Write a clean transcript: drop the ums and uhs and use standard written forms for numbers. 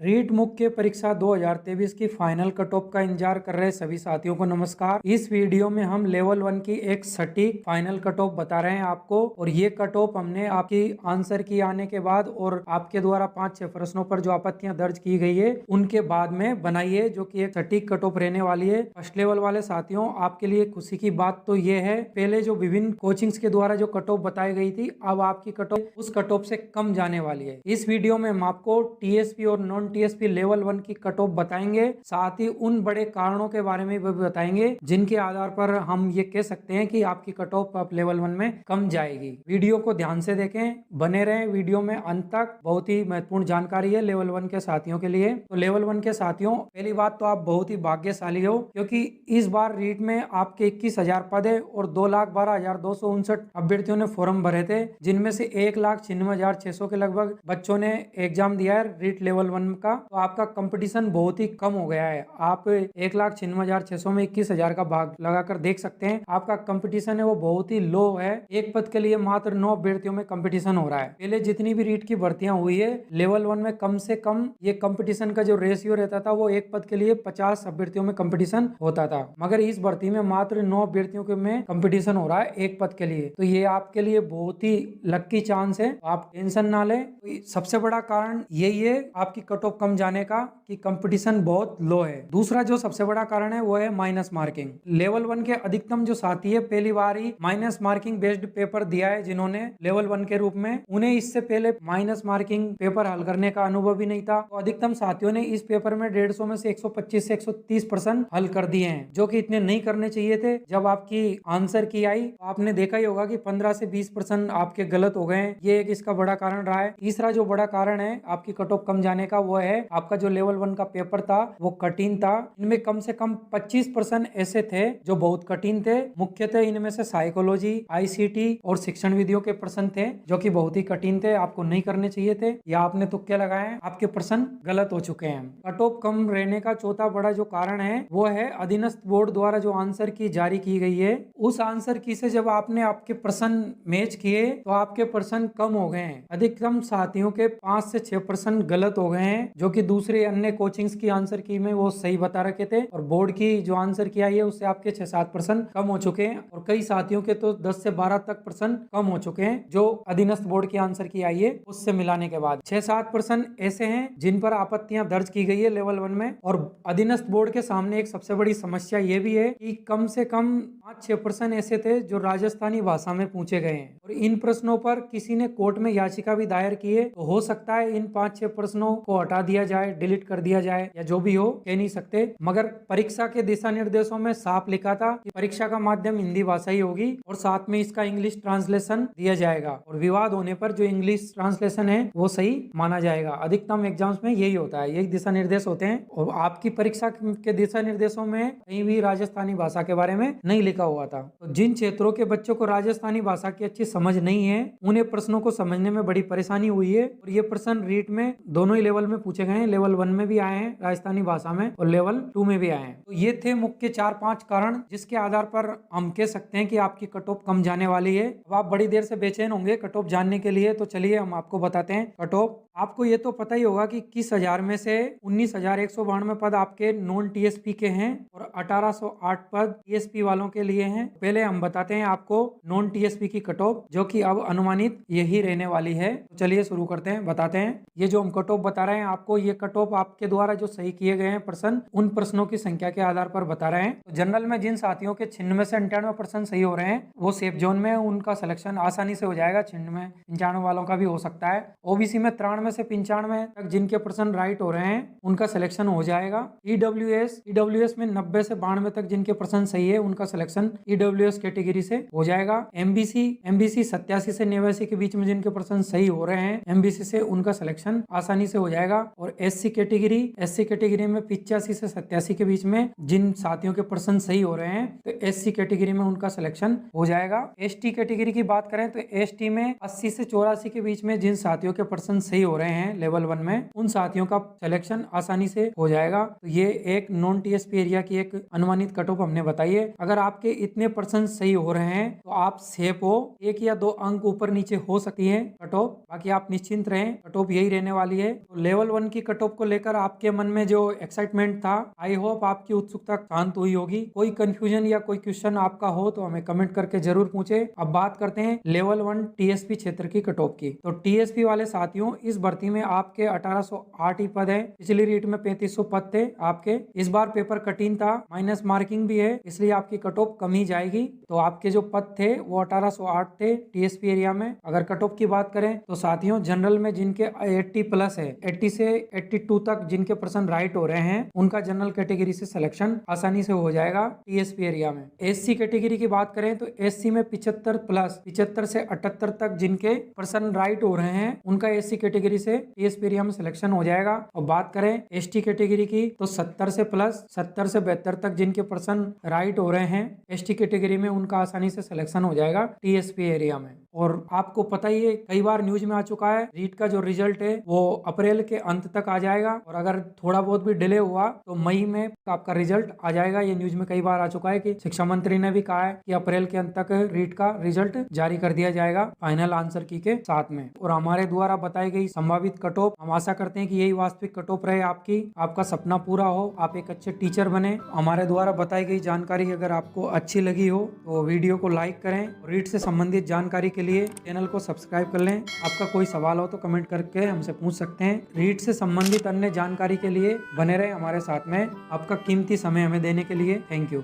रीट मुख्य परीक्षा 2023 की फाइनल कट ऑफ का इंतजार कर रहे सभी साथियों को नमस्कार। इस वीडियो में हम लेवल 1 की एक सटीक फाइनल कट ऑफ बता रहे हैं आपको, और ये कट ऑफ हमने आपकी आंसर की आने के बाद और आपके द्वारा 5-6 प्रश्नों पर जो आपत्तियां दर्ज की गई है उनके बाद में बनाई है, जो कि एक सटीक कट ऑफ रहने वाली है। फर्स्ट लेवल वाले साथियों, आपके लिए खुशी की बात तो ये है, पहले जो विभिन्न कोचिंग्स के द्वारा जो कट ऑफ बताई गई थी, अब आपकी कट ऑफ उस कट ऑफ से कम जाने वाली है। इस वीडियो में हम आपको टीएसपी और नॉन टीएसपी लेवल 1 की कट ऑफ बताएंगे, साथ ही उन बड़े कारणों के बारे में भी बताएंगे जिनके आधार पर हम ये कह सकते हैं कि आपकी कट ऑफ अब लेवल 1 में कम जाएगी। वीडियो को ध्यान से देखें, बने रहें वीडियो में अंत तक। बहुत ही महत्वपूर्ण जानकारी है लेवल 1 के साथियों के लिए। तो लेवल 1 के साथियों, पहली बात तो आप बहुत ही भाग्यशाली हो, क्योंकि इस बार रीट में आपके 21,000 पद है और 2,12,259 अभ्यर्थियों ने फॉर्म भरे थे, जिनमें से 1,96,600 के लगभग बच्चों ने एग्जाम दिया है रीट लेवल 1 का। तो आपका कंपटीशन बहुत ही कम हो गया है। आप 1,96,600 में 21,000 का भाग लगाकर देख सकते हैं, आपका कंपटीशन है वो बहुत ही लो है। एक पद के लिए मात्र 9 अभ्यर्थियों में कंपटीशन हो रहा है। पहले जितनी भी रीट की भर्तियां हुई है लेवल 1 में, कम से कम ये कंपटीशन का जो रेशियो रहता था वो एक पद के लिए 50 अभ्यर्थियों में कंपटीशन होता था, मगर इस भर्ती में मात्र 9 अभ्यर्थियों के में कंपटीशन हो रहा है एक पद के लिए। तो ये आपके लिए बहुत ही लक्की चांस है, आप टेंशन ना लें। तो सबसे बड़ा कारण यही है आपकी कट ऑफ कम जाने का, कि कंपटीशन बहुत लो है। दूसरा जो सबसे बड़ा कारण है वो है माइनस मार्किंग। लेवल 1 के अधिकतम जो साथी है पहली बार ही माइनस मार्किंग बेस्ड पेपर दिया है, जिन्होंने लेवल 1 के रूप में, उन्हें इससे पहले माइनस मार्किंग पेपर हल करने का अनुभव ही नहीं था। तो अधिकतम साथियों ने इस पेपर में 150 में से 125 से 130% हल कर दिए हैं, जो कि इतने नहीं करने चाहिए थे। जब आपकी आंसर की आई तो आपने देखा ही होगा कि 15 से 20% आपके गलत हो गए। ये एक इसका बड़ा कारण रहा है। तीसरा जो बड़ा कारण है आपकी कट ऑफ कम जाने का, वो है आपका जो लेवल 1 का पेपर था वो कठिन था। इनमें कम से कम 25% ऐसे थे जो बहुत कठिन थे। मुख्यतः इनमें से साइकोलॉजी, आईसीटी और शिक्षण विधियों के प्रश्न थे जो कि बहुत ही कठिन थे, आपको नहीं करने चाहिए थे, या आपने तुक्के लगाए, आपके प्रश्न गलत हो चुके हैं। कट ऑफ कम रहने का चौथा बड़ा जो कारण है वो है अधीनस्थ बोर्ड द्वारा जो आंसर की जारी की गई है, उस आंसर की से जब आपने आपके प्रश्न मैच किए तो आपके प्रश्न कम हो गए हैं। अधिकतम साथियों के 5 से 6% गलत हो गए हैं, जो कि दूसरे अन्य कोचिंग्स की आंसर की में वो सही बता रखे थे, और बोर्ड की जो आंसर की आई है उससे आपके 6-7% कम हो चुके हैं, और कई साथियों के तो 10 से 12 तक % कम हो चुके हैं जो अधीनस्थ बोर्ड की आंसर की आई है उससे मिलाने के बाद। 6-7% ऐसे हैं जिन पर आपत्तियां दर्ज की गई है लेवल 1 में। और अधीनस्थ बोर्ड के सामने एक सबसे बड़ी समस्या ये भी है कि कम से कम 5-6% ऐसे थे जो राजस्थानी भाषा में पूछे गए हैं, और इन प्रश्नों पर किसी ने कोर्ट में याचिका भी दायर की है। तो हो सकता है इन 5-6 प्रश्नों को हटा दिया जाए, डिलीट कर दिया जाए, या जो भी हो, कह नहीं सकते। मगर परीक्षा के दिशा निर्देशों में साफ लिखा था कि परीक्षा का माध्यम हिंदी भाषा ही होगी, और साथ में इसका इंग्लिश ट्रांसलेशन दिया जाएगा, और विवाद होने पर जो इंग्लिश ट्रांसलेशन है वो सही माना जाएगा। अधिकतम एग्जाम्स में यही होता है, यही दिशा निर्देश होते हैं। और आपकी परीक्षा के दिशा निर्देशों में कहीं भी राजस्थानी भाषा के बारे में नहीं लिखा हुआ था। तो जिन क्षेत्रों के बच्चों को राजस्थानी भाषा की अच्छी समझ नहीं है, उन्हें प्रश्नों को समझने में बड़ी परेशानी हुई है, और ये प्रश्न रीट में दोनों ही लेवल में पूछे गए हैं। लेवल 1 में भी आए हैं राजस्थानी भाषा में, और लेवल 2 में भी आए हैं। तो ये थे मुख्य 4-5 कारण जिसके आधार पर हम कह सकते हैं कि आपकी कट ऑफ कम जाने वाली है। अब आप बड़ी देर से बेचैन होंगे कट ऑफ जानने के लिए, तो चलिए हम आपको बताते हैं कट ऑफ। आपको ये तो पता ही होगा कि 21,000 में से 19,192 पद आपके नॉन टीएसपी के हैं, और 1,808 पद टीएसपी वालों के लिए हैं। पहले हम बताते हैं आपको नॉन टीएसपी की कट ऑफ, जो कि अब अनुमानित यही रहने वाली है। तो चलिए शुरू करते हैं, बताते हैं। ये जो हम कट ऑफ बता रहे हैं आपको, ये कट ऑफ आपके द्वारा जो सही किए गए हैं प्रश्न, उन प्रश्नों की संख्या के आधार पर बता रहे हैं। तो जनरल में जिन साथियों के 96 से 98% सही हो रहे हैं वो सेफ जोन में, उनका सिलेक्शन आसानी से हो जाएगा। 96-95 वालों का भी हो सकता है। ओबीसी में 93 से 95 तक जिनके प्रश्न राइट हो रहे हैं उनका सिलेक्शन हो जाएगा। ईडब्ल्यूएस में 90 से 92 तक जिनके प्रश्न सही है उनका सिलेक्शन ईडब्ल्यूएस कैटेगरी से हो जाएगा। एमबीसी 87 से 89 के बीच में जिनके प्रश्न सही हो रहे हैं एमबीसी से, उनका सिलेक्शन आसानी से हो जाएगा। और एससी कैटेगरी में 85 से 87 के बीच में जिन साथियों के प्रश्न सही हो रहे हैं तो एससी कैटेगरी में उनका सिलेक्शन हो जाएगा। एसटी कैटेगरी की बात करें तो एसटी में 80 से 84 के बीच में जिन साथियों के प्रश्न सही हो रहे हैं लेवल 1 में, उन साथियों का सिलेक्शन आसानी से हो जाएगा। तो ये एक नॉन टीएसपी एरिया की एक अनुमानित कट ऑफ हमने बताई है। अगर आपके इतने % सही हो रहे हैं तो आप सेफ हो, 1 या 2 अंक ऊपर नीचे हो सकती है कट ऑफ, बाकी आप निश्चिंत रहें, कट ऑफ यही रहने वाली है। तो लेवल लेवल 1 की कट ऑफ को लेकर आपके मन में जो एक्साइटमेंट था, आई होप आपकी उत्सुकता शांत हुई होगी। कोई कंफ्यूजन या कोई क्वेश्चन आपका हो तो हमें कमेंट करके जरूर पूछे। अब बात करते हैं लेवल 1 टीएसपी क्षेत्र की कट ऑफ की। तो टीएसपी वाले साथियों, इस भर्ती में आपके 1808 ही पद है। पिछली रीट में 3500 पद थे आपके। इस बार पेपर कठिन था, माइनस मार्किंग भी है, इसलिए आपकी कट ऑफ कम ही जाएगी। तो आपके जो पद थे वो 1808 थे टीएसपी एरिया में। अगर कट ऑफ की बात करें तो साथियों, जनरल में जिनके 80 प्लस है, 80 से 82 तक जिनके पर्सन राइट हो रहे हैं, उनका जनरल कैटेगरी से सिलेक्शन आसानी से हो जाएगा टीएसपी एरिया में। एससी कैटेगरी की बात करें तो एससी में 75 प्लस, 75 से 78 तक जिनके पर्सन राइट हो रहे हैं, उनका एससी कैटेगरी से टीएसपी एरिया में सिलेक्शन हो जाएगा। और बात करें एसटी कैटेगरी की तो 70 से प्लस, 70 से 72 तक जिनके पर्सन राइट हो रहे हैं एसटी कैटेगरी में, उनका आसानी से सिलेक्शन हो जाएगा टीएसपी एरिया में। और आपको पता ही है, कई बार न्यूज में आ चुका है, रीट का जो रिजल्ट है वो अप्रैल के अंत तक आ जाएगा, और अगर थोड़ा बहुत भी डिले हुआ तो मई में आपका रिजल्ट आ जाएगा। ये न्यूज में कई बार आ चुका है कि शिक्षा मंत्री ने भी कहा है कि अप्रैल के अंत तक रीट का रिजल्ट जारी कर दिया जाएगा फाइनल आंसर की के साथ में। और हमारे द्वारा बताई गई संभावित कट ऑफ, हम आशा करते हैं कि यही वास्तविक कट ऑफ रहे आपकी, आपका सपना पूरा हो, आप एक अच्छे टीचर बने। हमारे द्वारा बताई गई जानकारी अगर आपको अच्छी लगी हो तो वीडियो को लाइक करें। रीट से संबंधित जानकारी के लिए चैनल को सब्सक्राइब कर लें। आपका कोई सवाल हो तो कमेंट करके हमसे पूछ सकते हैं। रीट से संबंधित अन्य जानकारी के लिए बने रहे हमारे साथ में। आपका कीमती समय हमें देने के लिए थैंक यू।